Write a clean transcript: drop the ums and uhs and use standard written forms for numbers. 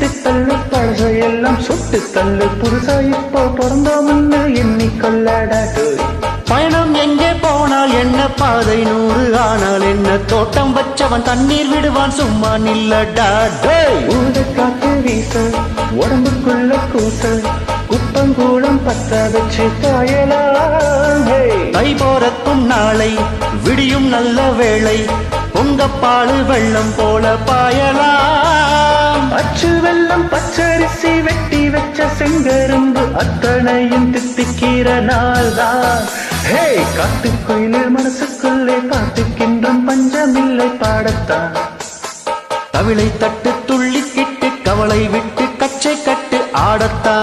விட்டு தள்ளு பழசையெல்லாம் சுட்டு தள்ளு புதுசா இப்போ பிறந்தோம்னு எண்ணி கொள்ளாடாது பயணம் எங்கே போனால் என்ன பாதை 100 ஆனால் என்ன தோட்டம் வச்சவன் தண்ணீர் விடுவான் சும்மா நில்லடா ஊத காத்து வீச உடம்புக்குள்ள கூச குப்பங்கூடம் பத்த வச்சு பாயலாம் தை போறக்கும் நாளை விடியும் நல்ல வேளை உங்க பாலு வெள்ளம் போல பாயலாம் அச்சு வெள்ளம் பச்சரிசி வெட்டி வச்ச செங்கரும்பு அத்தனையும் தித்திக்கிற நாள் தான் ஹே காட்டுக்குயிலே மனசுக்குள்ளே பாட்டுக்கின்றும் பஞ்சமில்லை பாடத்தான் தவிளை தட்டு துள்ளிக்கிட்டு கவலை விட்டு கச்சை கட்டு ஆடத்தா